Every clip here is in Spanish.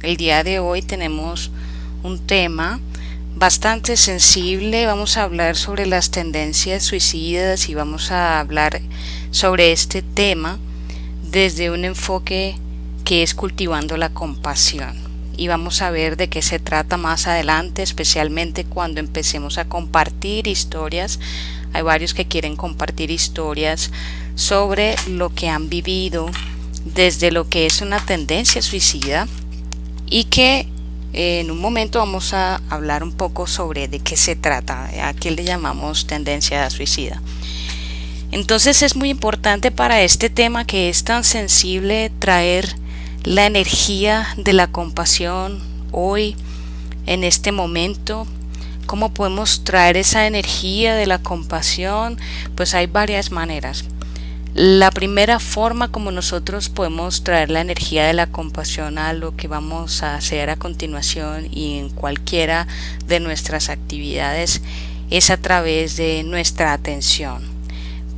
El día de hoy tenemos un tema bastante sensible. Vamos a hablar sobre las tendencias suicidas y vamos a hablar sobre este tema desde un enfoque que es cultivando la compasión. Y vamos a ver de qué se trata más adelante, especialmente cuando empecemos a compartir historias. Hay varios que quieren compartir historias sobre lo que han vivido desde lo que es una tendencia suicida y que en un momento vamos a hablar un poco sobre de qué se trata, a qué le llamamos tendencia suicida. Entonces es muy importante para este tema que es tan sensible traer la energía de la compasión hoy, en este momento. ¿Cómo podemos traer esa energía de la compasión? Pues hay varias maneras. La primera forma como nosotros podemos traer la energía de la compasión a lo que vamos a hacer a continuación y en cualquiera de nuestras actividades es a través de nuestra atención.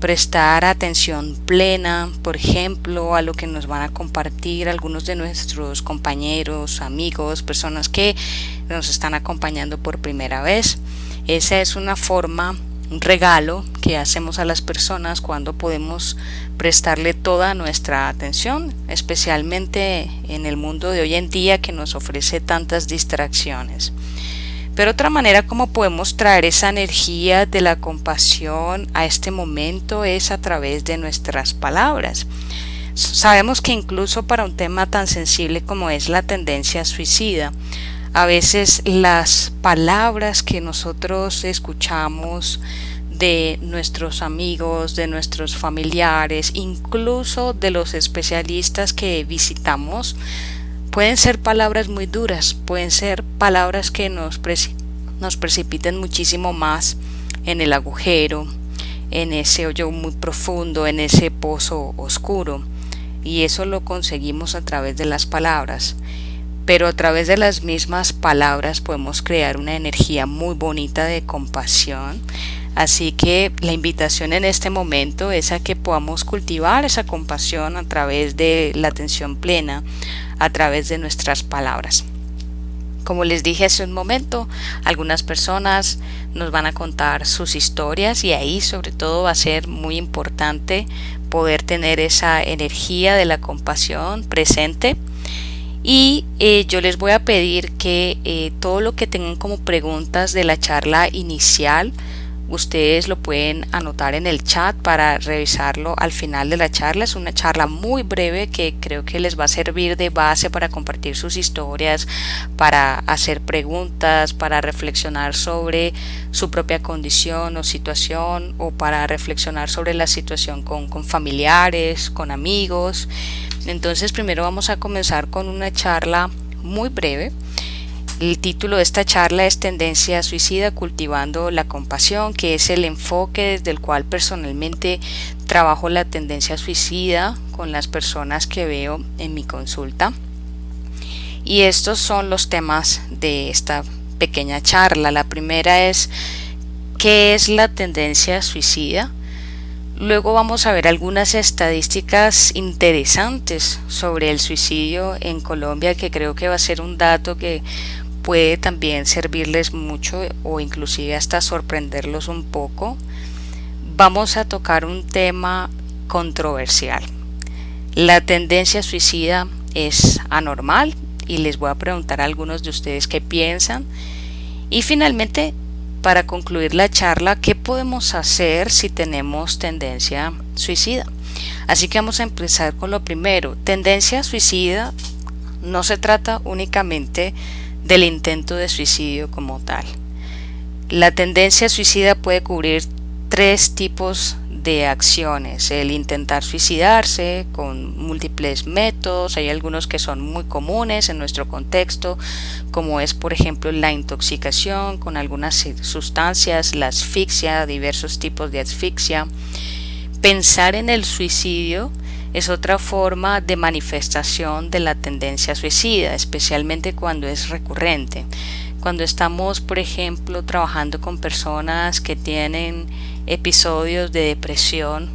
Prestar atención plena, por ejemplo, a lo que nos van a compartir algunos de nuestros compañeros, amigos, personas que nos están acompañando por primera vez. Esa es una forma, un regalo que hacemos a las personas cuando podemos prestarle toda nuestra atención, especialmente en el mundo de hoy en día que nos ofrece tantas distracciones. Pero otra manera como podemos traer esa energía de la compasión a este momento es a través de nuestras palabras. Sabemos que incluso para un tema tan sensible como es la tendencia suicida, a veces las palabras que nosotros escuchamos de nuestros amigos, de nuestros familiares, incluso de los especialistas que visitamos, pueden ser palabras muy duras, pueden ser palabras que nos precipiten muchísimo más en el agujero, en ese hoyo muy profundo, en ese pozo oscuro. Y eso lo conseguimos a través de las palabras. Pero a través de las mismas palabras podemos crear una energía muy bonita de compasión. Así que la invitación en este momento es a que podamos cultivar esa compasión a través de la atención plena, a través de nuestras palabras. Como les dije hace un momento, algunas personas nos van a contar sus historias y ahí sobre todo va a ser muy importante poder tener esa energía de la compasión presente. Y yo les voy a pedir que todo lo que tengan como preguntas de la charla inicial, ustedes lo pueden anotar en el chat para revisarlo al final de la charla. Es una charla muy breve que creo que les va a servir de base para compartir sus historias, para hacer preguntas, para reflexionar sobre su propia condición o situación, o para reflexionar sobre la situación con familiares, con amigos. Entonces primero vamos a comenzar con una charla muy breve. El título de esta charla es Tendencia Suicida, cultivando la compasión, que es el enfoque desde el cual personalmente trabajo la tendencia suicida con las personas que veo en mi consulta. Y estos son los temas de esta pequeña charla. La primera es ¿qué es la tendencia suicida? Luego vamos a ver algunas estadísticas interesantes sobre el suicidio en Colombia, que creo que va a ser un dato que puede también servirles mucho o inclusive hasta sorprenderlos un poco. Vamos a tocar un tema controversial. La tendencia suicida es anormal y les voy a preguntar a algunos de ustedes qué piensan. Y finalmente, para concluir la charla, ¿qué podemos hacer si tenemos tendencia suicida? Así que vamos a empezar con lo primero. Tendencia suicida no se trata únicamente del intento de suicidio como tal. La tendencia suicida puede cubrir tres tipos de acciones: el intentar suicidarse con múltiples métodos. Hay algunos que son muy comunes en nuestro contexto, como es por ejemplo la intoxicación con algunas sustancias, la asfixia, diversos tipos de asfixia. Pensar en el suicidio es otra forma de manifestación de la tendencia suicida, especialmente cuando es recurrente. Cuando estamos, por ejemplo, trabajando con personas que tienen episodios de depresión,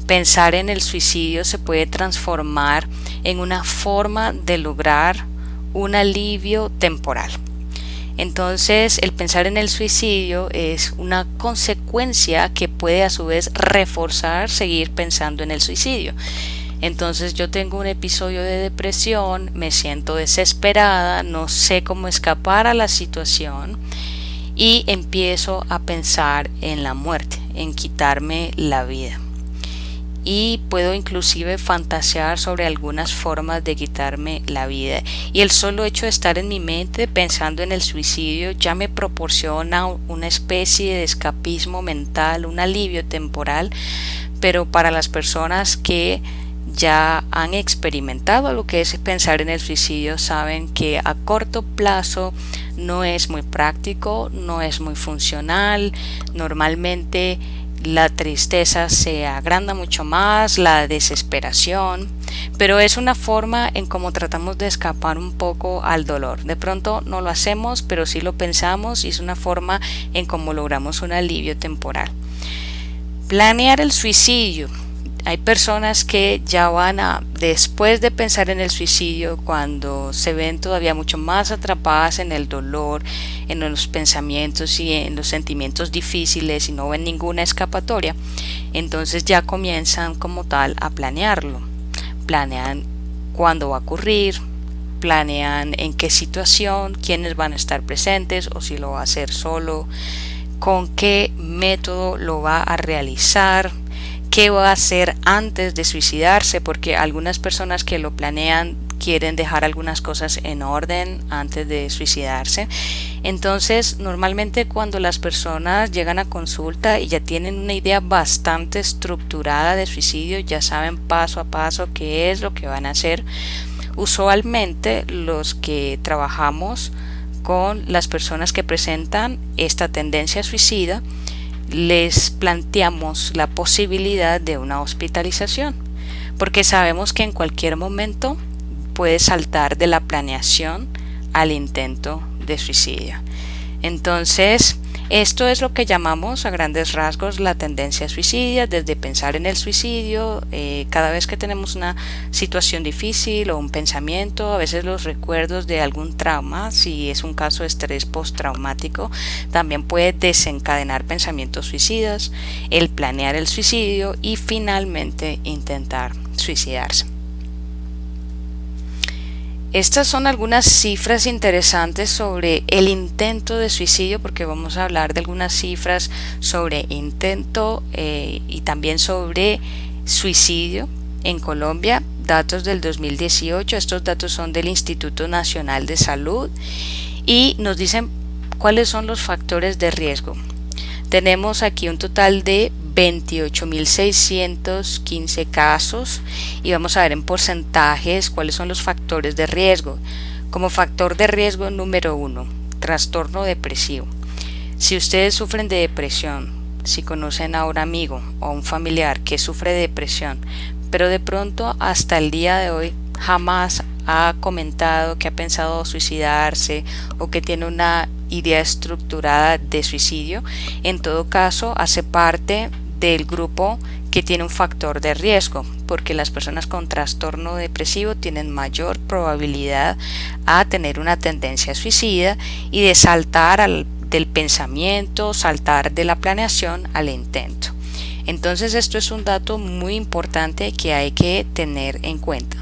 pensar en el suicidio se puede transformar en una forma de lograr un alivio temporal. Entonces, el pensar en el suicidio es una consecuencia que puede a su vez reforzar seguir pensando en el suicidio. Entonces yo tengo un episodio de depresión, me siento desesperada, no sé cómo escapar a la situación y empiezo a pensar en la muerte, en quitarme la vida. Y puedo inclusive fantasear sobre algunas formas de quitarme la vida, y el solo hecho de estar en mi mente pensando en el suicidio ya me proporciona una especie de escapismo mental, un alivio temporal. Pero para las personas que ya han experimentado lo que es pensar en el suicidio, saben que a corto plazo no es muy práctico, no es muy funcional. Normalmente la tristeza se agranda mucho más, la desesperación, pero es una forma en cómo tratamos de escapar un poco al dolor. De pronto no lo hacemos, pero sí lo pensamos, y es una forma en cómo logramos un alivio temporal. Planear el suicidio. Hay personas que ya después de pensar en el suicidio, cuando se ven todavía mucho más atrapadas en el dolor, en los pensamientos y en los sentimientos difíciles, y no ven ninguna escapatoria, entonces ya comienzan como tal a planearlo. Planean cuándo va a ocurrir, planean en qué situación, quiénes van a estar presentes o si lo va a hacer solo, con qué método lo va a realizar, qué va a hacer antes de suicidarse, porque algunas personas que lo planean quieren dejar algunas cosas en orden antes de suicidarse. Entonces, normalmente cuando las personas llegan a consulta y ya tienen una idea bastante estructurada de suicidio, ya saben paso a paso qué es lo que van a hacer. Usualmente los que trabajamos con las personas que presentan esta tendencia suicida, les planteamos la posibilidad de una hospitalización, porque sabemos que en cualquier momento puede saltar de la planeación al intento de suicidio. Entonces, esto es lo que llamamos a grandes rasgos la tendencia suicida, desde pensar en el suicidio, cada vez que tenemos una situación difícil o un pensamiento, a veces los recuerdos de algún trauma, si es un caso de estrés postraumático, también puede desencadenar pensamientos suicidas, el planear el suicidio y finalmente intentar suicidarse. Estas son algunas cifras interesantes sobre el intento de suicidio, porque vamos a hablar de algunas cifras sobre intento y también sobre suicidio en Colombia. Datos del 2018, estos datos son del Instituto Nacional de Salud y nos dicen cuáles son los factores de riesgo. Tenemos aquí un total de 28.615 casos y vamos a ver en porcentajes cuáles son los factores de riesgo. Como factor de riesgo número 1, trastorno depresivo. Si ustedes sufren de depresión, si conocen a un amigo o un familiar que sufre de depresión, pero de pronto hasta el día de hoy jamás ha comentado que ha pensado suicidarse o que tiene una idea estructurada de suicidio, en todo caso hace parte del grupo que tiene un factor de riesgo, porque las personas con trastorno depresivo tienen mayor probabilidad a tener una tendencia suicida y de saltar del pensamiento, saltar de la planeación al intento. Entonces esto es un dato muy importante que hay que tener en cuenta.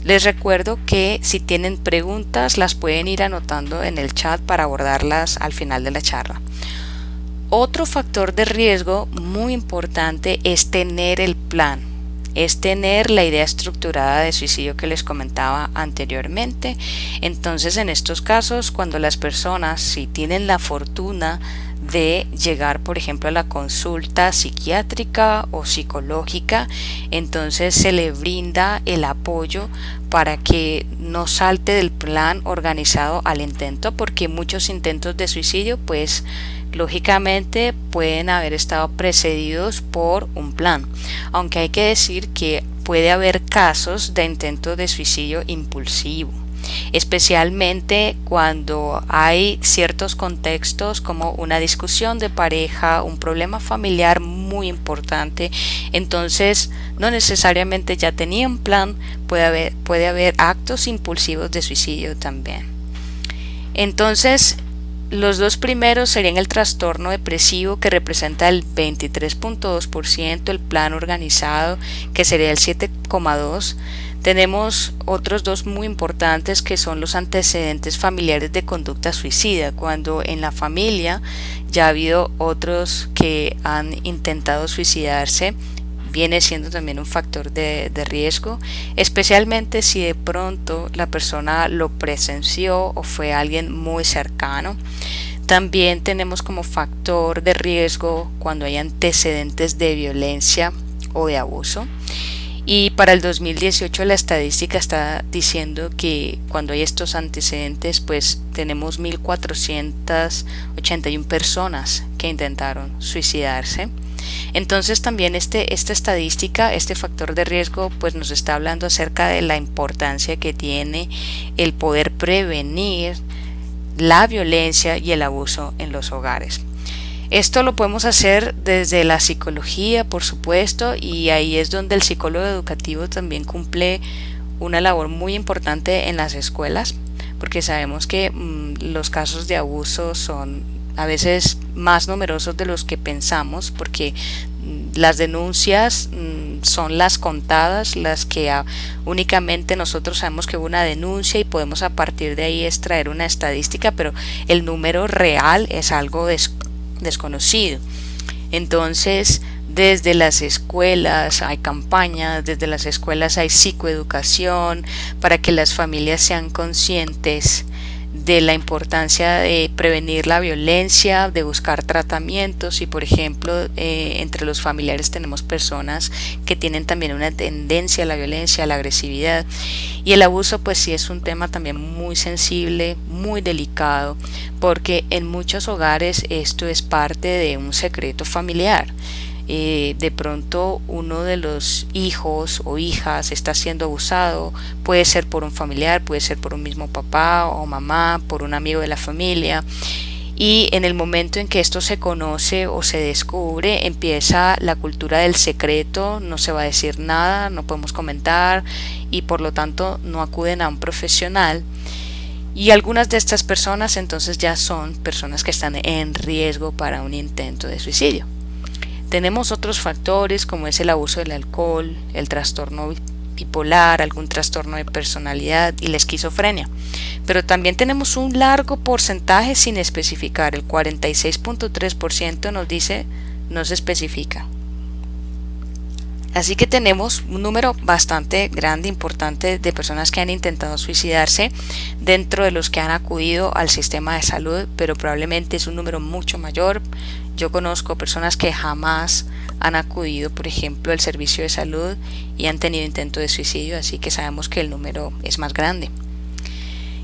Les recuerdo que si tienen preguntas las pueden ir anotando en el chat para abordarlas al final de la charla. Otro factor de riesgo muy importante es tener el plan, es tener la idea estructurada de suicidio que les comentaba anteriormente. Entonces, en estos casos, cuando las personas, si tienen la fortuna de llegar, por ejemplo, a la consulta psiquiátrica o psicológica, entonces se le brinda el apoyo para que no salte del plan organizado al intento, porque muchos intentos de suicidio, pues lógicamente pueden haber estado precedidos por un plan, aunque hay que decir que puede haber casos de intento de suicidio impulsivo. especialmente cuando hay ciertos contextos como una discusión de pareja, un problema familiar muy importante. Entonces no necesariamente ya tenía un plan, puede haber actos impulsivos de suicidio también. Entonces, los dos primeros serían el trastorno depresivo, que representa el 23.2%, el plan organizado, que sería el 7,2%. Tenemos otros dos muy importantes, que son los antecedentes familiares de conducta suicida, cuando en la familia ya ha habido otros que han intentado suicidarse. Viene siendo también un factor de riesgo, especialmente si de pronto la persona lo presenció o fue alguien muy cercano. También tenemos como factor de riesgo cuando hay antecedentes de violencia o de abuso. Y para el 2018 la estadística está diciendo que cuando hay estos antecedentes, pues tenemos 1.481 personas que intentaron suicidarse. Entonces también esta estadística, este factor de riesgo, pues nos está hablando acerca de la importancia que tiene el poder prevenir la violencia y el abuso en los hogares. Esto lo podemos hacer desde la psicología, por supuesto, y ahí es donde el psicólogo educativo también cumple una labor muy importante en las escuelas, porque sabemos que los casos de abuso son a veces más numerosos de los que pensamos, porque las denuncias son las contadas, las que únicamente nosotros sabemos que hubo una denuncia y podemos a partir de ahí extraer una estadística, pero el número real es algo desconocido. Entonces, desde las escuelas hay campañas, desde las escuelas hay psicoeducación para que las familias sean conscientes de la importancia de prevenir la violencia, de buscar tratamientos. Y por ejemplo, entre los familiares tenemos personas que tienen también una tendencia a la violencia, a la agresividad, y el abuso pues sí es un tema también muy sensible, muy delicado, porque en muchos hogares esto es parte de un secreto familiar. De pronto uno de los hijos o hijas está siendo abusado, puede ser por un familiar, puede ser por un mismo papá o mamá, por un amigo de la familia, y en el momento en que esto se conoce o se descubre, empieza la cultura del secreto, no se va a decir nada, no podemos comentar, y por lo tanto no acuden a un profesional. Y algunas de estas personas entonces ya son personas que están en riesgo para un intento de suicidio. Tenemos otros factores como es el abuso del alcohol, el trastorno bipolar, algún trastorno de personalidad y la esquizofrenia. Pero también tenemos un largo porcentaje sin especificar, el 46.3% nos dice no se especifica. Así que tenemos un número bastante grande, importante, de personas que han intentado suicidarse dentro de los que han acudido al sistema de salud, pero probablemente es un número mucho mayor. Yo conozco personas que jamás han acudido, por ejemplo, al servicio de salud y han tenido intento de suicidio, así que sabemos que el número es más grande.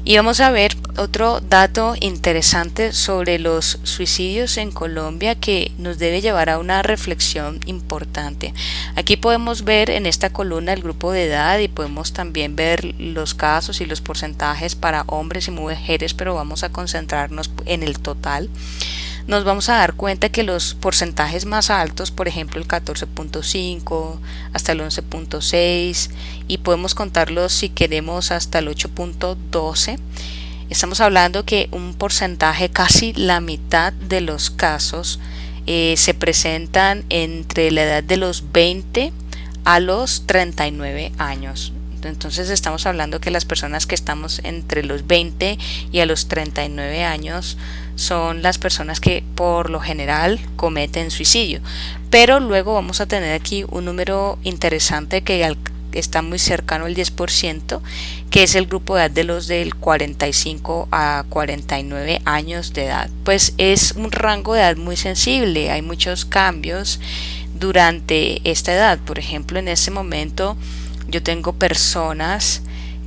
Y vamos a ver otro dato interesante sobre los suicidios en Colombia que nos debe llevar a una reflexión importante. Aquí podemos ver en esta columna el grupo de edad y podemos también ver los casos y los porcentajes para hombres y mujeres, pero vamos a concentrarnos en el total. Nos vamos a dar cuenta que los porcentajes más altos, por ejemplo el 14.5 hasta el 11.6, y podemos contarlos si queremos hasta el 8.12, estamos hablando que un porcentaje, casi la mitad de los casos se presentan entre la edad de los 20 a los 39 años. Entonces estamos hablando que las personas que estamos entre los 20 y a los 39 años son las personas que por lo general cometen suicidio. Pero luego vamos a tener aquí un número interesante que está muy cercano al 10%, que es el grupo de edad de los del 45 a 49 años de edad. Pues es un rango de edad muy sensible, hay muchos cambios durante esta edad. Por ejemplo, en este momento yo tengo personas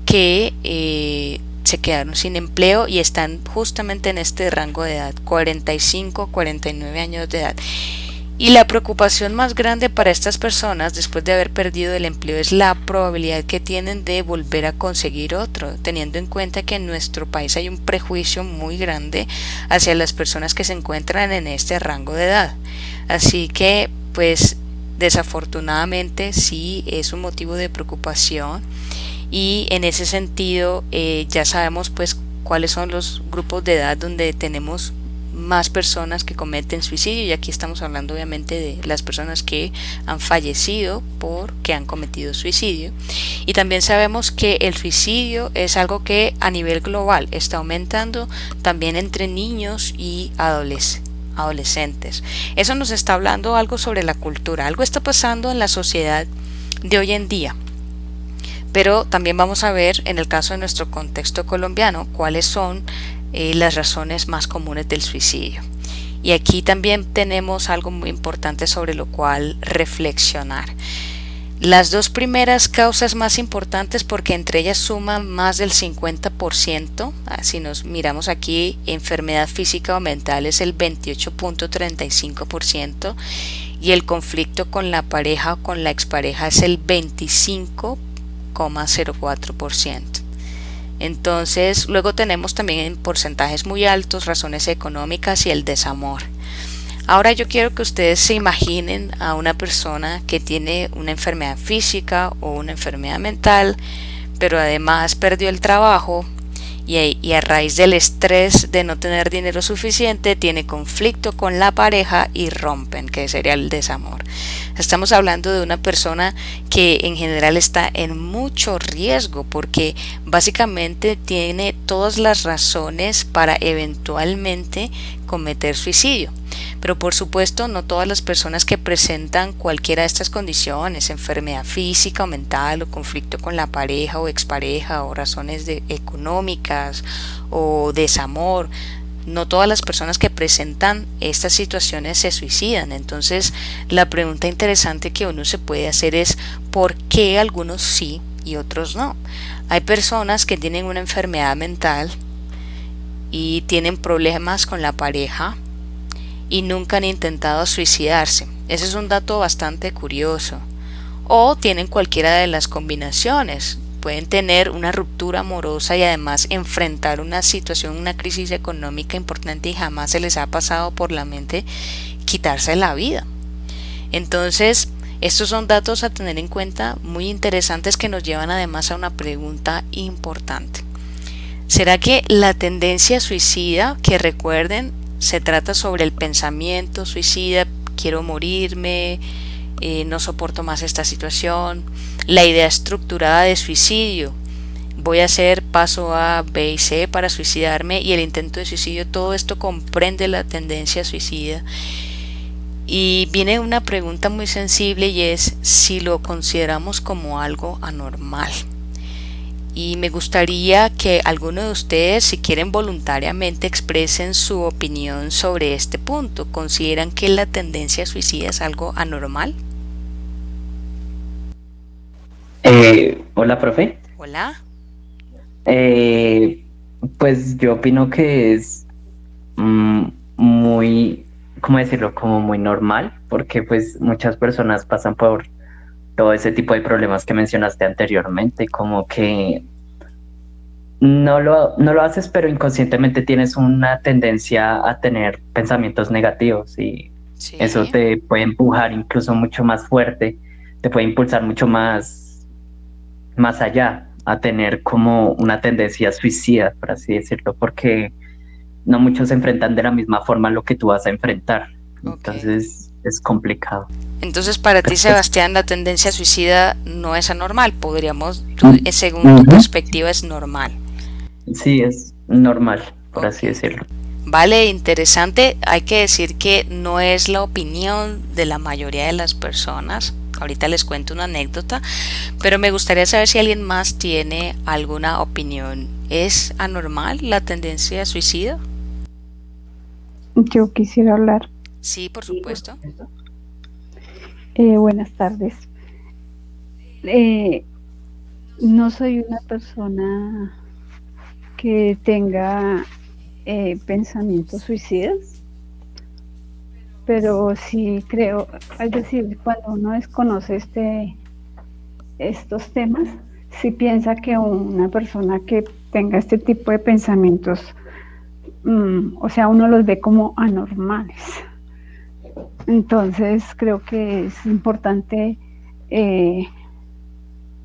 que se quedaron sin empleo y están justamente en este rango de edad, 45, 49 años de edad. Y la preocupación más grande para estas personas después de haber perdido el empleo es la probabilidad que tienen de volver a conseguir otro, teniendo en cuenta que en nuestro país hay un prejuicio muy grande hacia las personas que se encuentran en este rango de edad. Así que, pues, desafortunadamente sí es un motivo de preocupación y en ese sentido ya sabemos pues cuáles son los grupos de edad donde tenemos más personas que cometen suicidio, y aquí estamos hablando obviamente de las personas que han fallecido porque han cometido suicidio. Y también sabemos que el suicidio es algo que a nivel global está aumentando también entre niños y adolescentes. Eso nos está hablando algo sobre la cultura, algo está pasando en la sociedad de hoy en día. Pero también vamos a ver en el caso de nuestro contexto colombiano cuáles son las razones más comunes del suicidio. Y aquí también tenemos algo muy importante sobre lo cual reflexionar. Las dos primeras causas más importantes, porque entre ellas suman más del 50%, si nos miramos aquí, enfermedad física o mental es el 28.35% y el conflicto con la pareja o con la expareja es el 25.04%. Entonces, luego tenemos también en porcentajes muy altos razones económicas y el desamor. Ahora yo quiero que ustedes se imaginen a una persona que tiene una enfermedad física o una enfermedad mental, pero además perdió el trabajo y a raíz del estrés de no tener dinero suficiente tiene conflicto con la pareja y rompen, que sería el desamor. Estamos hablando de una persona que en general está en mucho riesgo porque básicamente tiene todas las razones para eventualmente cometer suicidio. Pero por supuesto no todas las personas que presentan cualquiera de estas condiciones, enfermedad física o mental o conflicto con la pareja o expareja o razones económicas o desamor, no todas las personas que presentan estas situaciones se suicidan. Entonces la pregunta interesante que uno se puede hacer es ¿por qué algunos sí y otros no? Hay personas que tienen una enfermedad mental y tienen problemas con la pareja y nunca han intentado suicidarse. Ese es un dato bastante curioso. O tienen cualquiera de las combinaciones. Pueden tener una ruptura amorosa y además enfrentar una situación, una crisis económica importante y jamás se les ha pasado por la mente quitarse la vida. Entonces, estos son datos a tener en cuenta muy interesantes que nos llevan además a una pregunta importante. ¿Será que la tendencia suicida, que recuerden, se trata sobre el pensamiento suicida, quiero morirme, no soporto más esta situación, la idea estructurada de suicidio, voy a hacer paso A, B y C para suicidarme, y el intento de suicidio, todo esto comprende la tendencia suicida? Y viene una pregunta muy sensible y es si lo consideramos como algo anormal. Y me gustaría que alguno de ustedes, si quieren voluntariamente, expresen su opinión sobre este punto. ¿Consideran que la tendencia suicida es algo anormal? Hola, profe. Hola. Eh, pues yo opino que es mm, muy, ¿cómo decirlo? Como muy normal, porque pues muchas personas pasan por todo ese tipo de problemas que mencionaste anteriormente, como que no lo haces, pero inconscientemente tienes una tendencia a tener pensamientos negativos y eso Sí. te puede empujar incluso mucho más fuerte, te puede impulsar mucho más allá, a tener como una tendencia suicida, por así decirlo, porque no muchos se enfrentan de la misma forma a lo que tú vas a enfrentar. Ok. Entonces es complicado. Entonces, para ti, Pero pues, Sebastián, la tendencia suicida no es anormal. Podríamos, según tu ujú, perspectiva, es normal. sí, es normal, por Ok. así decirlo. Vale, interesante. Hay que decir que no es la opinión de la mayoría de las personas. Ahorita les cuento una anécdota, pero me gustaría saber si alguien más tiene alguna opinión. ¿Es anormal la tendencia suicida? Yo quisiera hablar. Sí, por supuesto. Buenas tardes. Eh, no soy una persona que tenga pensamientos suicidas, pero sí creo, es decir, cuando uno desconoce estos temas, sí piensa que una persona que tenga este tipo de pensamientos, o sea, uno los ve como anormales. Entonces creo que es importante, eh,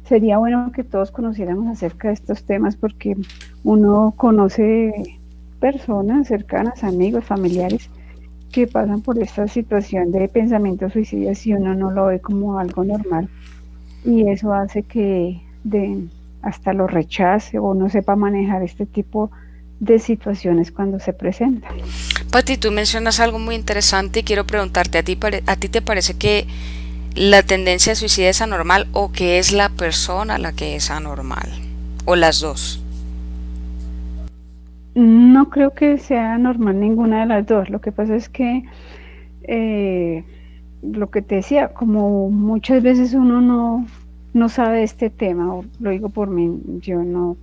sería bueno que todos conociéramos acerca de estos temas porque uno conoce personas cercanas, amigos, familiares que pasan por esta situación de pensamientos suicidas y uno no lo ve como algo normal y eso hace que hasta lo rechace o no sepa manejar este tipo de situaciones cuando se presentan. Pati, tú mencionas algo muy interesante y quiero preguntarte, ¿a ti te parece que la tendencia suicida es anormal o que es la persona la que es anormal? ¿O las dos? No creo que sea normal ninguna de las dos. Lo que pasa es que eh, lo que te decía, como muchas veces uno no sabe de este tema, o lo digo por mí, yo no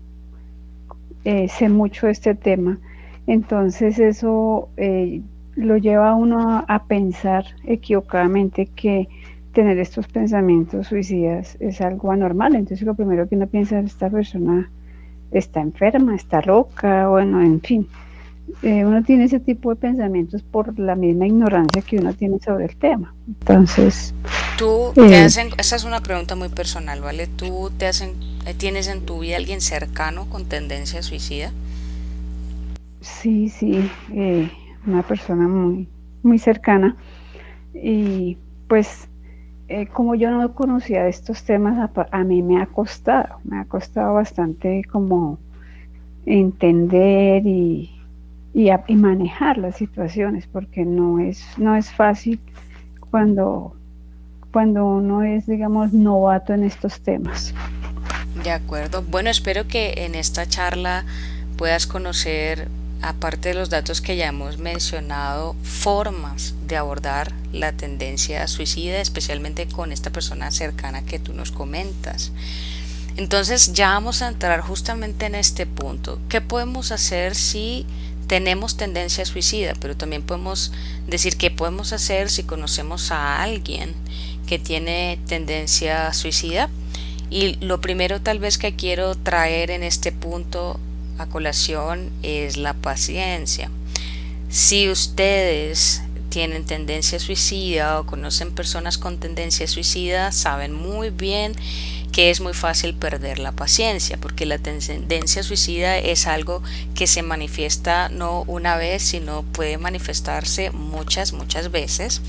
sé mucho de este tema, entonces eso lo lleva a uno a pensar equivocadamente que tener estos pensamientos suicidas es algo anormal. Entonces lo primero que uno piensa es esta persona está enferma, está loca, bueno, en fin. Uno tiene ese tipo de pensamientos por la misma ignorancia que uno tiene sobre el tema. Entonces, Esa es una pregunta muy personal, ¿vale? ¿Tienes en tu vida alguien cercano con tendencia suicida? sí, sí, una persona muy cercana y pues como yo no conocía de estos temas, a mí me ha costado bastante como entender y manejar las situaciones, porque no es fácil cuando, cuando uno es, digamos, novato en estos temas. De acuerdo. Bueno, espero que en esta charla puedas conocer, aparte de los datos que ya hemos mencionado, formas de abordar la tendencia suicida, especialmente con esta persona cercana que tú nos comentas. Entonces ya vamos a entrar justamente en este punto. ¿Qué podemos hacer si tenemos tendencia suicida? Pero también podemos decir qué podemos hacer si conocemos a alguien que tiene tendencia suicida. Y lo primero tal vez que quiero traer en este punto a colación es la paciencia. Si ustedes tienen tendencia suicida o conocen personas con tendencia suicida, saben muy bien que es muy fácil perder la paciencia, porque la tendencia suicida es algo que se manifiesta no una vez, sino puede manifestarse muchas veces.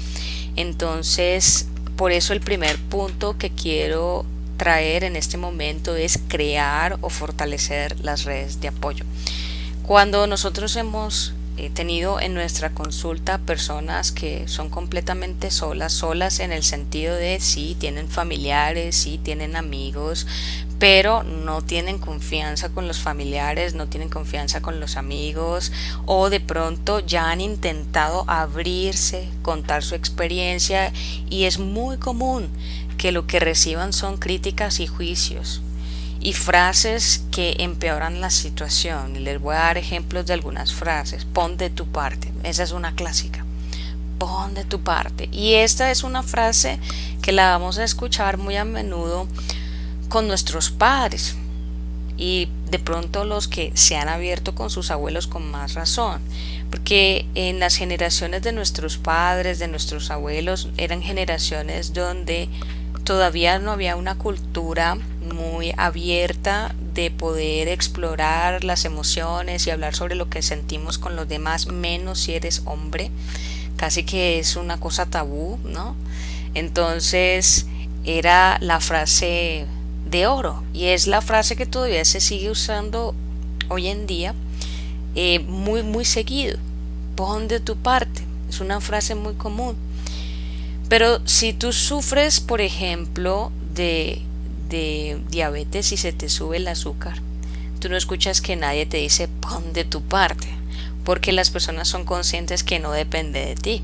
Entonces, por eso el primer punto que quiero traer en este momento es crear o fortalecer las redes de apoyo. Cuando nosotros hemos tenido en nuestra consulta personas que son completamente solas en el sentido de sí tienen familiares, sí tienen amigos, pero no tienen confianza con los familiares, no tienen confianza con los amigos, o de pronto ya han intentado abrirse, contar su experiencia, y es muy común que lo que reciban son críticas y juicios y frases que empeoran la situación. Y les voy a dar ejemplos de algunas frases. Pon de tu parte, esa es una clásica. Pon de tu parte. Y esta es una frase que la vamos a escuchar muy a menudo con nuestros padres, y de pronto los que se han abierto con sus abuelos con más razón, porque en las generaciones de nuestros padres, de nuestros abuelos, eran generaciones donde todavía no había una cultura muy abierta de poder explorar las emociones y hablar sobre lo que sentimos con los demás, menos si eres hombre. Casi que es una cosa tabú, ¿no? Entonces era la frase de oro, y es la frase que todavía se sigue usando hoy en día, muy seguido. Pon de tu parte, es una frase muy común. Pero si tú sufres, por ejemplo, de diabetes y se te sube el azúcar, tú no escuchas que nadie te dice pon de tu parte, porque las personas son conscientes que no depende de ti.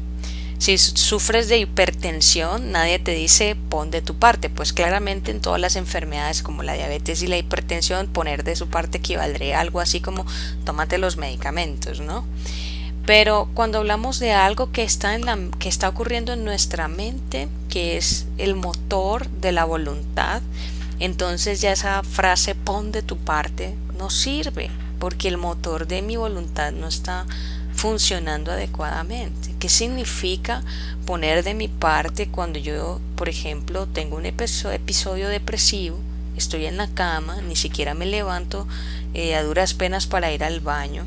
Si sufres de hipertensión, nadie te dice pon de tu parte, pues claramente en todas las enfermedades como la diabetes y la hipertensión, poner de su parte equivaldría a algo así como tómate los medicamentos, ¿no? Pero cuando hablamos de algo que está ocurriendo en nuestra mente, que es el motor de la voluntad, entonces ya esa frase pon de tu parte no sirve, porque el motor de mi voluntad no está funcionando adecuadamente. ¿Qué significa poner de mi parte cuando yo, por ejemplo, tengo un episodio depresivo? Estoy en la cama, ni siquiera me levanto a duras penas para ir al baño,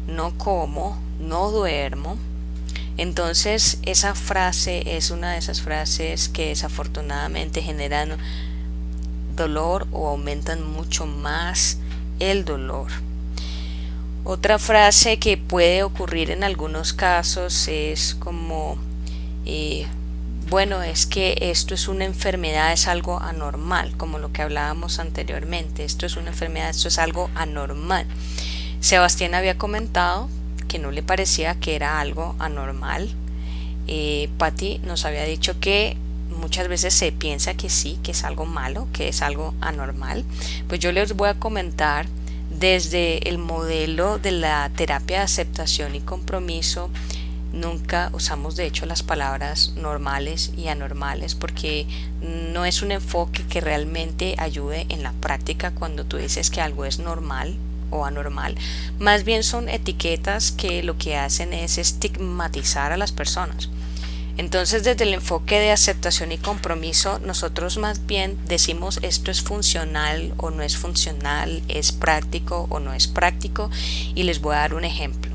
no como, no duermo. Entonces esa frase es una de esas frases que desafortunadamente generan dolor o aumentan mucho más el dolor. Otra frase que puede ocurrir en algunos casos es como bueno, es que esto es una enfermedad, es algo anormal, como lo que hablábamos anteriormente. Esto es una enfermedad, esto es algo anormal. Sebastián había comentado que no le parecía que era algo anormal. Patti nos había dicho que muchas veces se piensa que sí, que es algo malo, que es algo anormal. Pues yo les voy a comentar desde el modelo de la terapia de aceptación y compromiso. Nunca usamos de hecho las palabras normales y anormales porque no es un enfoque que realmente ayude en la práctica cuando tú dices que algo es normal o anormal. Más bien son etiquetas que lo que hacen es estigmatizar a las personas. Entonces desde el enfoque de aceptación y compromiso nosotros más bien decimos esto es funcional o no es funcional, es práctico o no es práctico, y les voy a dar un ejemplo.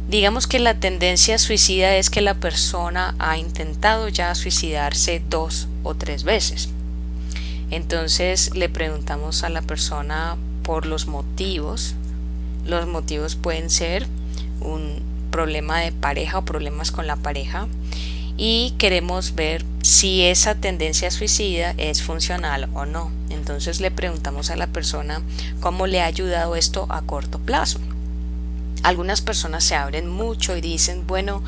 Digamos que la tendencia suicida es que la persona ha intentado ya suicidarse 2 o 3 veces. Entonces le preguntamos a la persona por los motivos. Los motivos pueden ser un problema de pareja o problemas con la pareja, y queremos ver si esa tendencia suicida es funcional o no. Entonces le preguntamos a la persona cómo le ha ayudado esto a corto plazo. Algunas personas se abren mucho y dicen, bueno,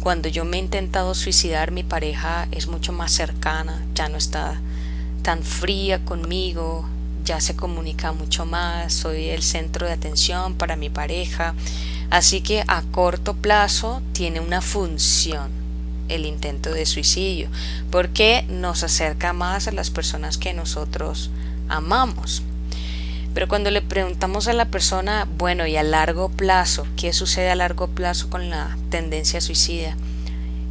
cuando yo me he intentado suicidar, mi pareja es mucho más cercana, ya no está tan fría conmigo, ya se comunica mucho más, soy el centro de atención para mi pareja, así que a corto plazo tiene una función el intento de suicidio, porque nos acerca más a las personas que nosotros amamos. Pero cuando le preguntamos a la persona, bueno, y a largo plazo, ¿qué sucede a largo plazo con la tendencia suicida?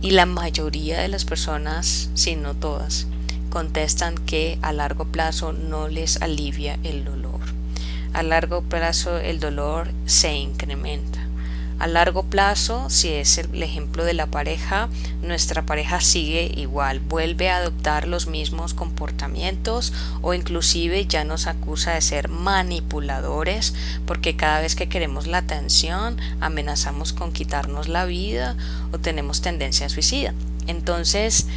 Y la mayoría de las personas, si no todas, contestan que a largo plazo no les alivia el dolor. A largo plazo el dolor se incrementa. A largo plazo, si es el ejemplo de la pareja, nuestra pareja sigue igual, vuelve a adoptar los mismos comportamientos o inclusive ya nos acusa de ser manipuladores, porque cada vez que queremos la atención amenazamos con quitarnos la vida o tenemos tendencia suicida. Entonces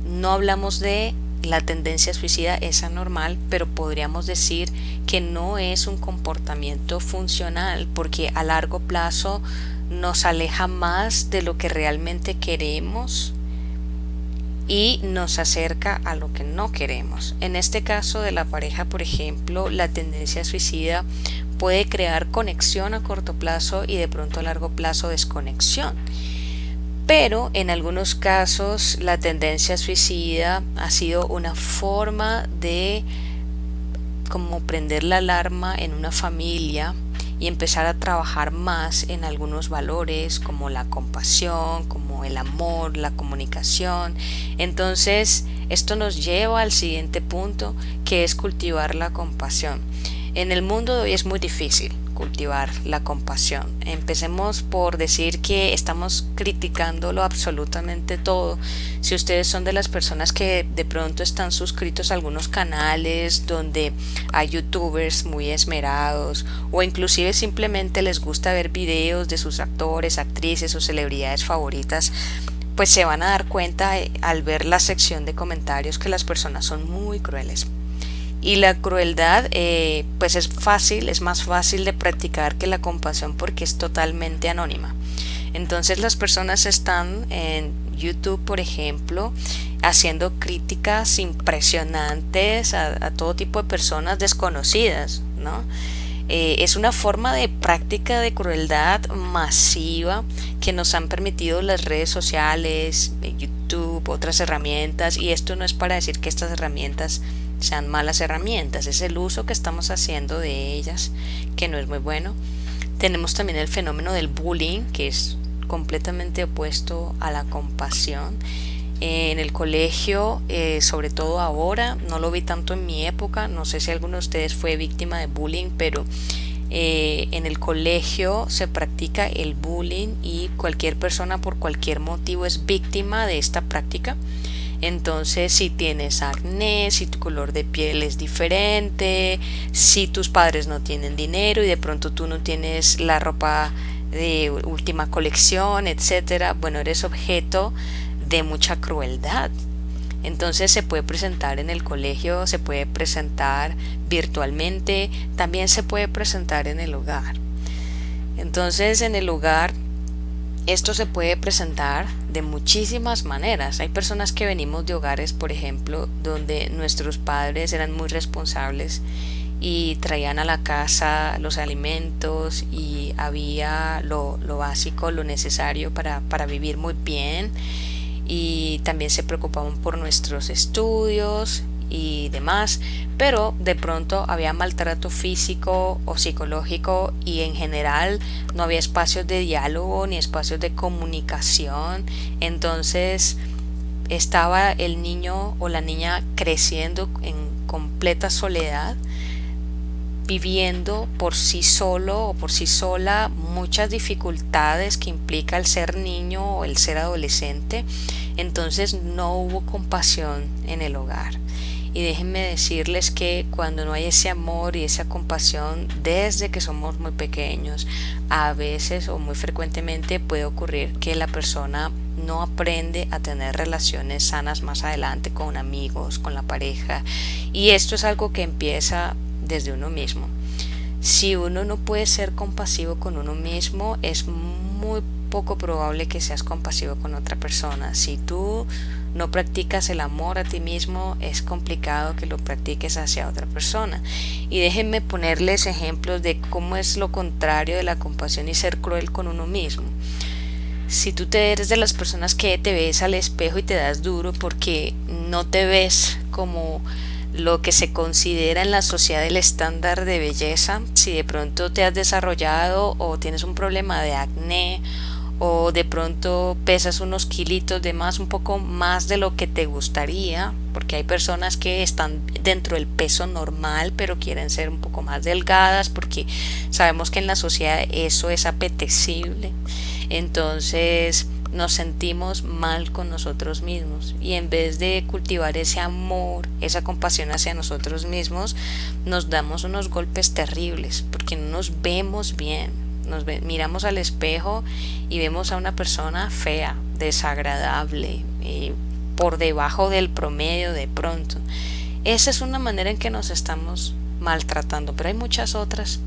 no hablamos de la tendencia suicida, es anormal, pero podríamos decir que no es un comportamiento funcional porque a largo plazo nos aleja más de lo que realmente queremos y nos acerca a lo que no queremos. En este caso de la pareja, por ejemplo, la tendencia suicida puede crear conexión a corto plazo y de pronto a largo plazo desconexión. Pero en algunos casos la tendencia suicida ha sido una forma de como prender la alarma en una familia y empezar a trabajar más en algunos valores como la compasión, como el amor, la comunicación. Entonces esto nos lleva al siguiente punto, que es cultivar la compasión. En el mundo de hoy es muy difícil cultivar la compasión. Empecemos por decir que estamos criticándolo absolutamente todo. Si ustedes son de las personas que de pronto están suscritos a algunos canales donde hay youtubers muy esmerados o inclusive simplemente les gusta ver videos de sus actores, actrices o celebridades favoritas, pues se van a dar cuenta al ver la sección de comentarios que las personas son muy crueles. Y la crueldad pues es más fácil de practicar que la compasión porque es totalmente anónima. Entonces las personas están en YouTube, por ejemplo, haciendo críticas impresionantes a todo tipo de personas desconocidas, ¿no? Es una forma de práctica de crueldad masiva que nos han permitido las redes sociales, YouTube, otras herramientas, y esto no es para decir que estas herramientas sean malas herramientas, es el uso que estamos haciendo de ellas que no es muy bueno. Tenemos también el fenómeno del bullying, que es completamente opuesto a la compasión. En el colegio, sobre todo ahora, no lo vi tanto en mi época, no sé si alguno de ustedes fue víctima de bullying, pero en el colegio se practica el bullying y cualquier persona por cualquier motivo es víctima de esta práctica. Entonces, si tienes acné, si tu color de piel es diferente, si tus padres no tienen dinero y de pronto tú no tienes la ropa de última colección, etcétera, bueno, eres objeto de mucha crueldad. Entonces se puede presentar en el colegio, se puede presentar virtualmente, también se puede presentar en el hogar. Entonces en el hogar esto se puede presentar de muchísimas maneras. Hay personas que venimos de hogares, por ejemplo, donde nuestros padres eran muy responsables y traían a la casa los alimentos y había lo básico, lo necesario para vivir muy bien, y también se preocupaban por nuestros estudios y demás, pero de pronto había maltrato físico o psicológico y en general no había espacios de diálogo ni espacios de comunicación. Entonces estaba el niño o la niña creciendo en completa soledad, viviendo por sí solo o por sí sola muchas dificultades que implica el ser niño o el ser adolescente. Entonces no hubo compasión en el hogar. Y déjenme decirles que cuando no hay ese amor y esa compasión desde que somos muy pequeños, a veces o muy frecuentemente puede ocurrir que la persona no aprende a tener relaciones sanas más adelante con amigos, con la pareja, y esto es algo que empieza desde uno mismo. Si uno no puede ser compasivo con uno mismo, es muy poco probable que seas compasivo con otra persona. Si tú no practicas el amor a ti mismo, es complicado que lo practiques hacia otra persona. Y déjenme ponerles ejemplos de cómo es lo contrario de la compasión y ser cruel con uno mismo. Si tú eres de las personas que te ves al espejo y te das duro porque no te ves como lo que se considera en la sociedad el estándar de belleza, si de pronto te has desarrollado o tienes un problema de acné, o de pronto pesas unos kilitos de más, un poco más de lo que te gustaría, porque hay personas que están dentro del peso normal pero quieren ser un poco más delgadas porque sabemos que en la sociedad eso es apetecible. Entonces nos sentimos mal con nosotros mismos y en vez de cultivar ese amor, esa compasión hacia nosotros mismos, nos damos unos golpes terribles porque no nos vemos bien. Miramos al espejo y vemos a una persona fea, desagradable, por debajo del promedio de pronto. Esa es una manera en que nos estamos maltratando, pero hay muchas otras.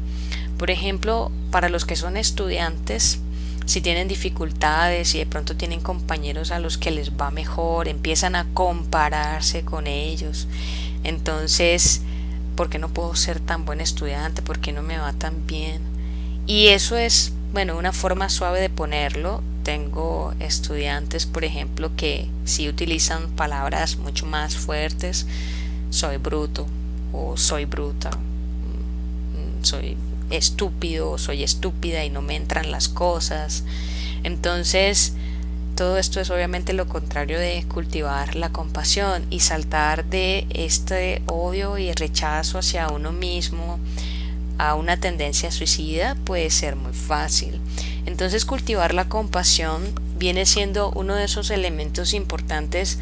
Por ejemplo, para los que son estudiantes, si tienen dificultades y de pronto tienen compañeros a los que les va mejor, empiezan a compararse con ellos. Entonces, ¿por qué no puedo ser tan buen estudiante? ¿Por qué no me va tan bien? Y eso es, bueno, una forma suave de ponerlo. Tengo estudiantes, por ejemplo, que sí utilizan palabras mucho más fuertes. Soy bruto o soy bruta, soy estúpido o soy estúpida y no me entran las cosas. Entonces, todo esto es obviamente lo contrario de cultivar la compasión y saltar de este odio y rechazo hacia uno mismo a una tendencia suicida puede ser muy fácil. Entonces cultivar la compasión viene siendo uno de esos elementos importantes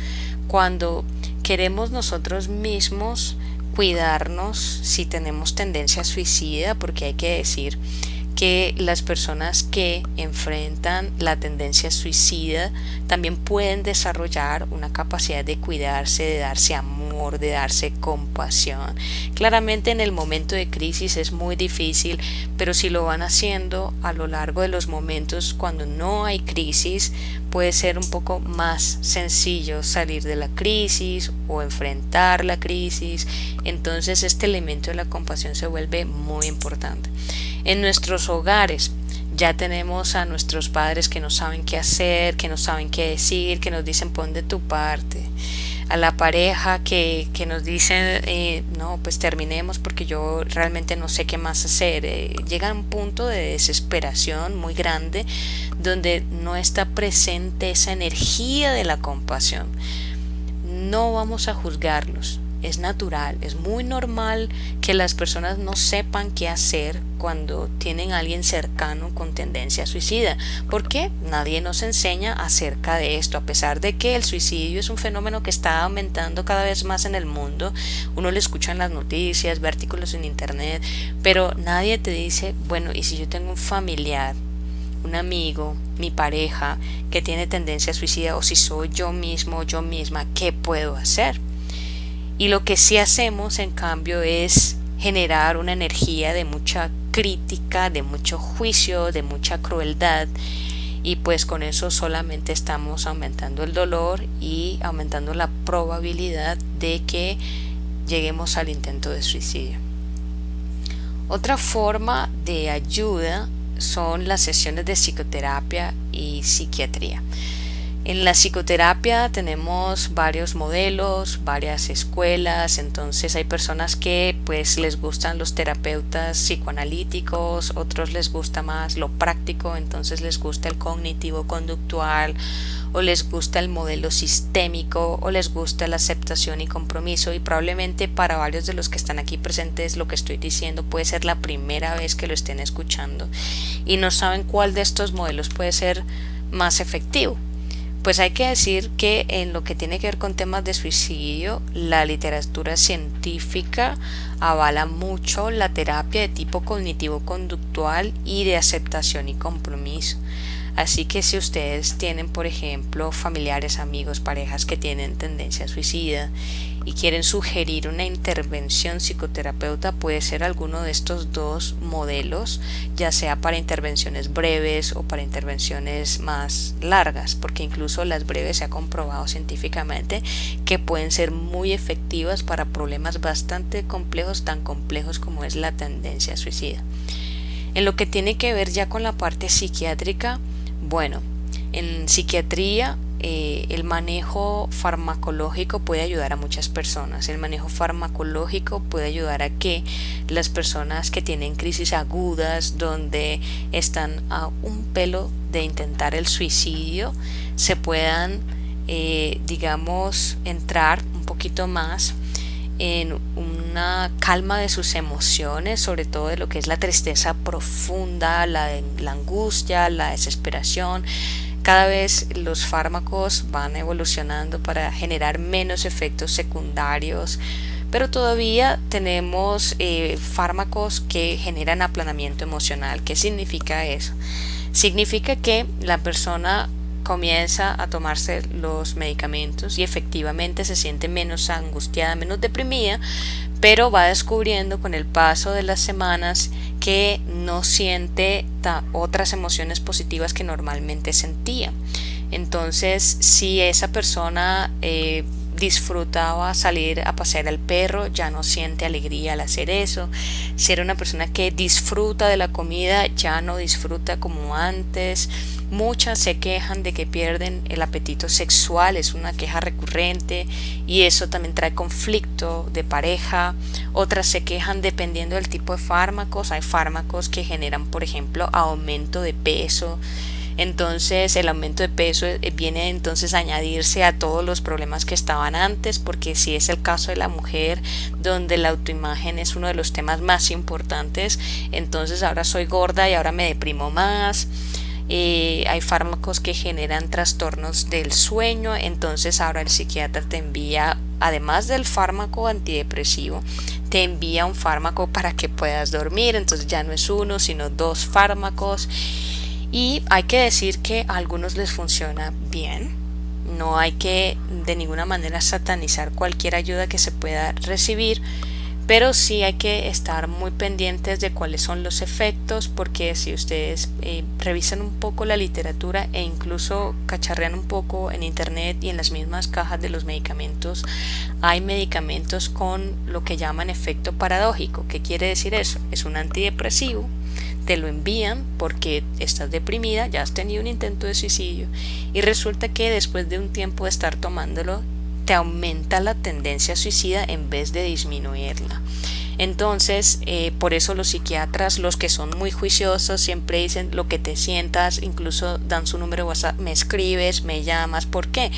cuando queremos nosotros mismos cuidarnos si tenemos tendencia suicida, porque hay que decir que las personas que enfrentan la tendencia suicida también pueden desarrollar una capacidad de cuidarse, de darse amor, de darse compasión. Claramente en el momento de crisis es muy difícil, pero si lo van haciendo a lo largo de los momentos cuando no hay crisis, puede ser un poco más sencillo salir de la crisis o enfrentar la crisis. Entonces este elemento de la compasión se vuelve muy importante. En nuestros hogares ya tenemos a nuestros padres que no saben qué hacer, que no saben qué decir, que nos dicen pon de tu parte. A la pareja que nos dicen no, pues terminemos porque yo realmente no sé qué más hacer. Llega a un punto de desesperación muy grande donde no está presente esa energía de la compasión. No vamos a juzgarlos. Es natural, es muy normal que las personas no sepan qué hacer cuando tienen a alguien cercano con tendencia suicida. ¿Por qué? Nadie nos enseña acerca de esto, a pesar de que el suicidio es un fenómeno que está aumentando cada vez más en el mundo. Uno lo escucha en las noticias, ve artículos en internet, pero nadie te dice, bueno, ¿y si yo tengo un familiar, un amigo, mi pareja que tiene tendencia suicida, o si soy yo mismo o yo misma, qué puedo hacer? Y lo que sí hacemos, en cambio, es generar una energía de mucha crítica, de mucho juicio, de mucha crueldad. Y pues con eso solamente estamos aumentando el dolor y aumentando la probabilidad de que lleguemos al intento de suicidio. Otra forma de ayuda son las sesiones de psicoterapia y psiquiatría. En la psicoterapia tenemos varios modelos, varias escuelas, entonces hay personas que pues les gustan los terapeutas psicoanalíticos, otros les gusta más lo práctico, entonces les gusta el cognitivo conductual, o les gusta el modelo sistémico, o les gusta la aceptación y compromiso, y probablemente para varios de los que están aquí presentes lo que estoy diciendo puede ser la primera vez que lo estén escuchando y no saben cuál de estos modelos puede ser más efectivo. Pues hay que decir que en lo que tiene que ver con temas de suicidio, la literatura científica avala mucho la terapia de tipo cognitivo-conductual y de aceptación y compromiso. Así que si ustedes tienen, por ejemplo, familiares, amigos, parejas que tienen tendencia suicida y quieren sugerir una intervención psicoterapeuta, puede ser alguno de estos dos modelos, ya sea para intervenciones breves o para intervenciones más largas, porque incluso las breves se ha comprobado científicamente que pueden ser muy efectivas para problemas bastante complejos, tan complejos como es la tendencia suicida. En lo que tiene que ver ya con la parte psiquiátrica, bueno, en psiquiatría el manejo farmacológico puede ayudar a muchas personas. El manejo farmacológico puede ayudar a que las personas que tienen crisis agudas, donde están a un pelo de intentar el suicidio, se puedan, digamos, entrar un poquito más en una calma de sus emociones, sobre todo de lo que es la tristeza profunda, la angustia, la desesperación. Cada vez los fármacos van evolucionando para generar menos efectos secundarios, pero todavía tenemos fármacos que generan aplanamiento emocional. ¿Qué significa eso? Significa que la persona comienza a tomarse los medicamentos y efectivamente se siente menos angustiada, menos deprimida, pero va descubriendo con el paso de las semanas que no siente otras emociones positivas que normalmente sentía. Entonces, si esa persona disfrutaba salir a pasear al perro, ya no siente alegría al hacer eso. Si era una persona que disfruta de la comida, ya no disfruta como antes. Muchas se quejan de que pierden el apetito sexual, es una queja recurrente y eso también trae conflicto de pareja. Otras se quejan dependiendo del tipo de fármacos. Hay fármacos que generan, por ejemplo, aumento de peso. Entonces el aumento de peso viene entonces a añadirse a todos los problemas que estaban antes, porque si es el caso de la mujer, donde la autoimagen es uno de los temas más importantes, entonces ahora soy gorda y ahora me deprimo más. Hay fármacos que generan trastornos del sueño, entonces ahora el psiquiatra te envía, además del fármaco antidepresivo, te envía un fármaco para que puedas dormir, entonces ya no es uno, sino 2 fármacos. Y hay que decir que a algunos les funciona bien. No hay que de ninguna manera satanizar cualquier ayuda que se pueda recibir, pero sí hay que estar muy pendientes de cuáles son los efectos, porque si ustedes revisan un poco la literatura e incluso cacharrean un poco en internet y en las mismas cajas de los medicamentos, hay medicamentos con lo que llaman efecto paradójico. ¿Qué quiere decir eso? Es un antidepresivo, te lo envían porque estás deprimida, ya has tenido un intento de suicidio y resulta que después de un tiempo de estar tomándolo te aumenta la tendencia suicida en vez de disminuirla. Entonces, por eso los psiquiatras, los que son muy juiciosos, siempre dicen lo que te sientas, incluso dan su número de WhatsApp, me escribes, me llamas. ¿Por qué?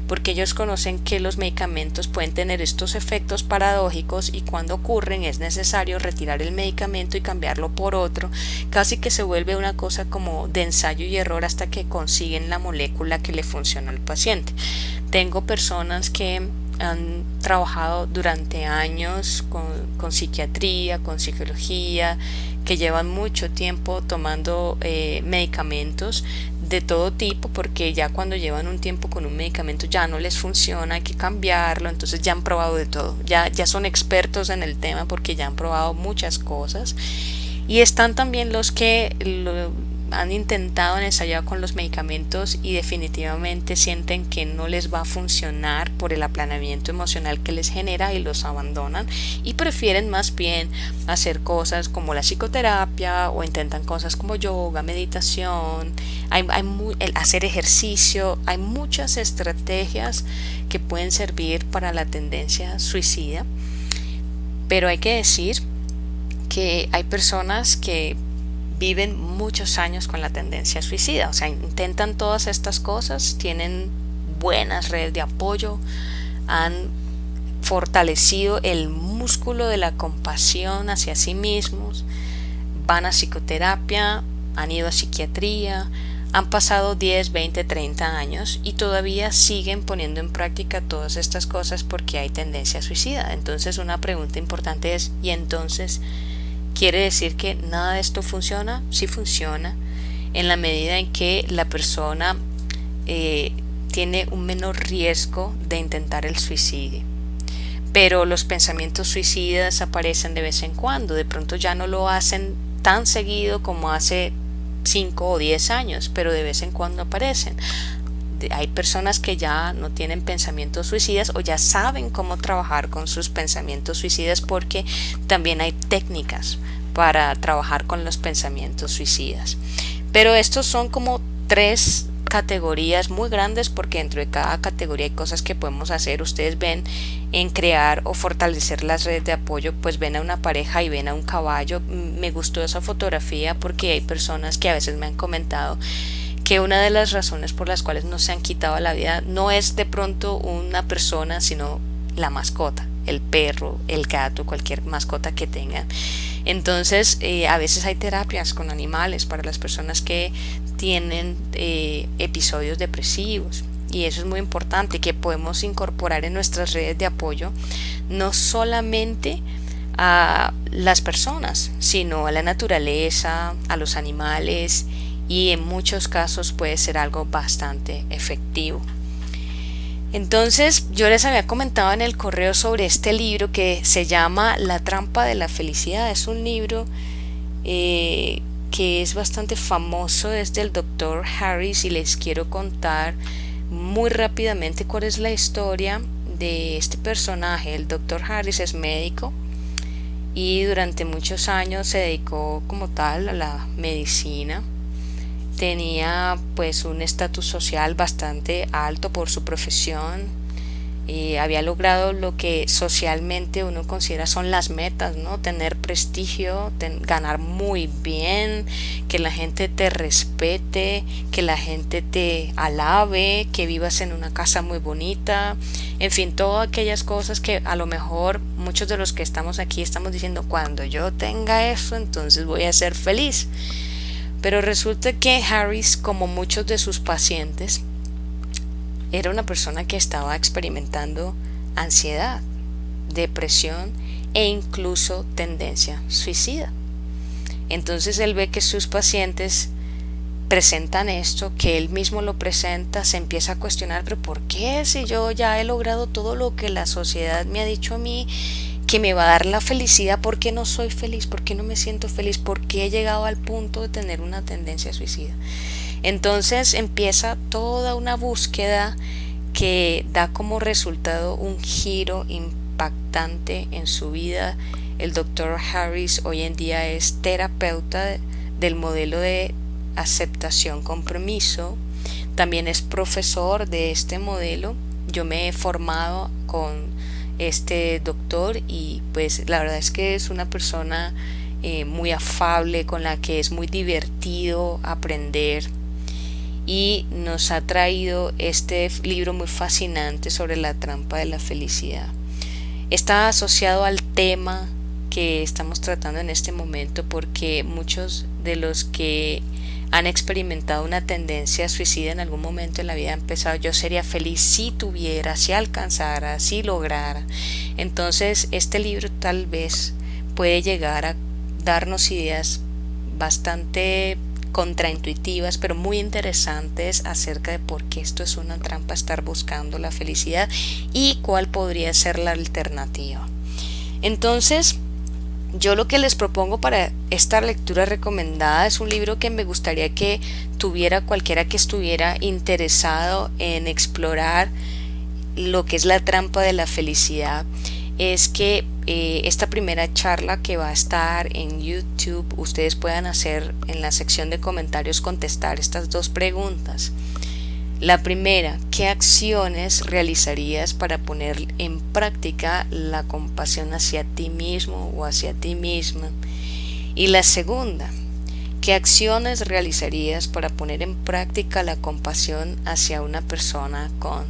Porque ellos conocen que los medicamentos pueden tener estos efectos paradójicos y cuando ocurren es necesario retirar el medicamento y cambiarlo por otro. Casi que se vuelve una cosa como de ensayo y error hasta que consiguen la molécula que le funciona al paciente. Tengo personas que han trabajado durante años con psiquiatría, con psicología, que llevan mucho tiempo tomando medicamentos de todo tipo, porque ya cuando llevan un tiempo con un medicamento ya no les funciona, hay que cambiarlo, entonces ya han probado de todo, ya son expertos en el tema porque ya han probado muchas cosas. Y están también los que han intentado ensayar con los medicamentos y definitivamente sienten que no les va a funcionar por el aplanamiento emocional que les genera y los abandonan y prefieren más bien hacer cosas como la psicoterapia o intentan cosas como yoga, meditación, el hacer ejercicio. Hay muchas estrategias que pueden servir para la tendencia suicida, pero hay que decir que hay personas que viven muchos años con la tendencia suicida, o sea, intentan todas estas cosas, tienen buenas redes de apoyo, han fortalecido el músculo de la compasión hacia sí mismos, van a psicoterapia, han ido a psiquiatría, han pasado 10, 20, 30 años y todavía siguen poniendo en práctica todas estas cosas porque hay tendencia suicida. Entonces una pregunta importante es, ¿y entonces quiere decir que nada de esto funciona? Sí funciona, en la medida en que la persona tiene un menor riesgo de intentar el suicidio. Pero los pensamientos suicidas aparecen de vez en cuando, de pronto ya no lo hacen tan seguido como hace 5 o 10 años, pero de vez en cuando aparecen. Hay personas que ya no tienen pensamientos suicidas o ya saben cómo trabajar con sus pensamientos suicidas porque también hay técnicas para trabajar con los pensamientos suicidas. Pero estos son como 3 categorías muy grandes porque dentro de cada categoría hay cosas que podemos hacer. Ustedes ven en crear o fortalecer las redes de apoyo, pues ven a una pareja y ven a un caballo. Me gustó esa fotografía porque hay personas que a veces me han comentado que una de las razones por las cuales no se han quitado la vida no es de pronto una persona, sino la mascota, el perro, el gato, cualquier mascota que tengan. Entonces a veces hay terapias con animales para las personas que tienen episodios depresivos y eso es muy importante, que podemos incorporar en nuestras redes de apoyo no solamente a las personas, sino a la naturaleza, a los animales, y en muchos casos puede ser algo bastante efectivo. Entonces yo les había comentado en el correo sobre este libro que se llama La trampa de la felicidad. Es un libro que es bastante famoso, es del Dr. Harris y les quiero contar muy rápidamente cuál es la historia de este personaje. El Dr. Harris es médico y durante muchos años se dedicó como tal a la medicina. Tenía pues un estatus social bastante alto por su profesión. Había logrado lo que socialmente uno considera son las metas, ¿no? Tener prestigio, ganar muy bien, que la gente te respete, que la gente te alabe, que vivas en una casa muy bonita, en fin, todas aquellas cosas que a lo mejor muchos de los que estamos aquí estamos diciendo, cuando yo tenga eso, entonces voy a ser feliz. Pero resulta que Harris, como muchos de sus pacientes, era una persona que estaba experimentando ansiedad, depresión e incluso tendencia suicida. Entonces él ve que sus pacientes presentan esto, que él mismo lo presenta, se empieza a cuestionar, pero ¿por qué si yo ya he logrado todo lo que la sociedad me ha dicho a mí que me va a dar la felicidad? ¿Por qué no soy feliz? ¿Por qué no me siento feliz? ¿Por qué he llegado al punto de tener una tendencia suicida? Entonces empieza toda una búsqueda que da como resultado un giro impactante en su vida. El Dr. Harris hoy en día es terapeuta del modelo de aceptación compromiso, también es profesor de este modelo. Yo me he formado con este doctor y pues la verdad es que es una persona muy afable, con la que es muy divertido aprender, y nos ha traído este libro muy fascinante sobre la trampa de la felicidad. Está asociado al tema que estamos tratando en este momento porque muchos de los que han experimentado una tendencia suicida en algún momento en la vida han pensado: yo sería feliz si tuviera, si alcanzara, si lograra. Entonces este libro tal vez puede llegar a darnos ideas bastante contraintuitivas, pero muy interesantes acerca de por qué esto es una trampa, estar buscando la felicidad, y cuál podría ser la alternativa. Entonces, yo lo que les propongo para esta lectura recomendada es un libro que me gustaría que tuviera cualquiera que estuviera interesado en explorar lo que es la trampa de la felicidad. Es que esta primera charla que va a estar en YouTube, ustedes puedan hacer en la sección de comentarios, contestar estas dos preguntas. La primera: ¿qué acciones realizarías para poner en práctica la compasión hacia ti mismo o hacia ti misma? Y la segunda: ¿qué acciones realizarías para poner en práctica la compasión hacia una persona con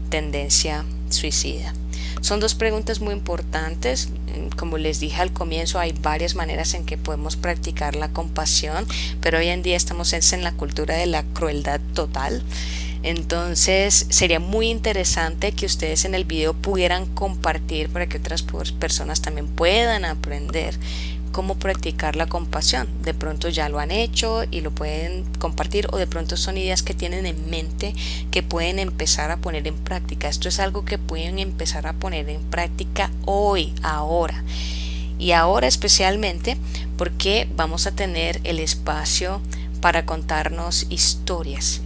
tendencia suicida? Son dos preguntas muy importantes. Como les dije al comienzo, hay varias maneras en que podemos practicar la compasión, pero hoy en día estamos en la cultura de la crueldad total. Entonces sería muy interesante que ustedes en el video pudieran compartir para que otras personas también puedan aprender cómo practicar la compasión. De pronto ya lo han hecho y lo pueden compartir, o de pronto son ideas que tienen en mente que pueden empezar a poner en práctica. Esto es algo que pueden empezar a poner en práctica hoy, ahora. Y ahora especialmente porque vamos a tener el espacio para contarnos historias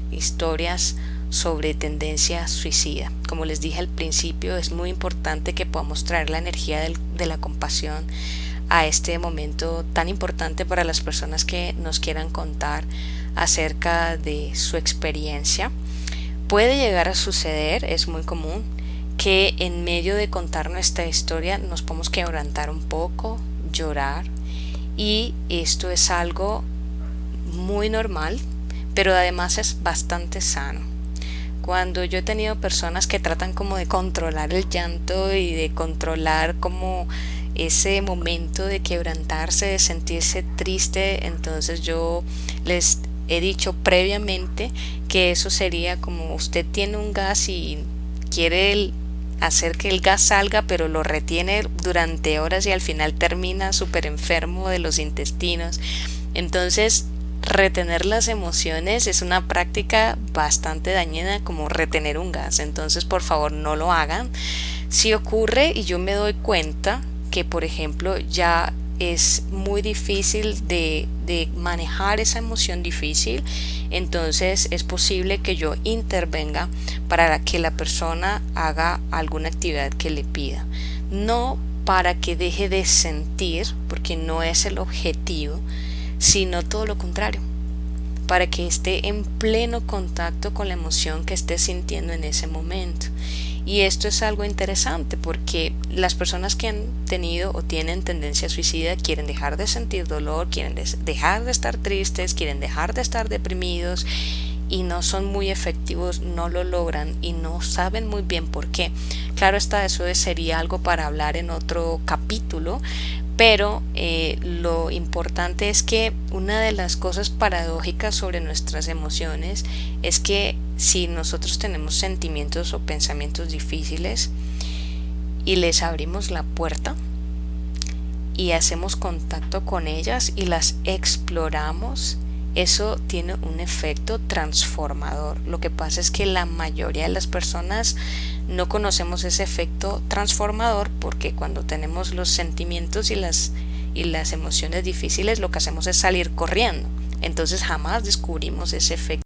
sobre tendencia suicida. Como les dije al principio, es muy importante que podamos traer la energía de la compasión a este momento tan importante para las personas que nos quieran contar acerca de su experiencia. Puede llegar a suceder, es muy común, que en medio de contar nuestra historia nos podemos quebrantar un poco, llorar, y esto es algo muy normal, pero además es bastante sano. Cuando yo he tenido personas que tratan como de controlar el llanto y de controlar como ese momento de quebrantarse, de sentirse triste, entonces yo les he dicho previamente que eso sería como: usted tiene un gas y quiere hacer que el gas salga, pero lo retiene durante horas y al final termina súper enfermo de los intestinos. Entonces retener las emociones es una práctica bastante dañina, como retener un gas. Entonces por favor no lo hagan. Si ocurre y yo me doy cuenta que por ejemplo ya es muy difícil de manejar esa emoción difícil, entonces es posible que yo intervenga para que la persona haga alguna actividad que le pida, no para que deje de sentir, porque no es el objetivo, sino todo lo contrario, para que esté en pleno contacto con la emoción que esté sintiendo en ese momento. Y esto es algo interesante porque las personas que han tenido o tienen tendencia suicida quieren dejar de sentir dolor, quieren dejar de estar tristes, quieren dejar de estar deprimidos, y no son muy efectivos, no lo logran y no saben muy bien por qué. Claro está, eso sería algo para hablar en otro capítulo, pero lo importante es que una de las cosas paradójicas sobre nuestras emociones es que si nosotros tenemos sentimientos o pensamientos difíciles y les abrimos la puerta, y hacemos contacto con ellas y las exploramos, eso tiene un efecto transformador. Lo que pasa es que la mayoría de las personas no conocemos ese efecto transformador porque cuando tenemos los sentimientos y las emociones difíciles, lo que hacemos es salir corriendo. Entonces jamás descubrimos ese efecto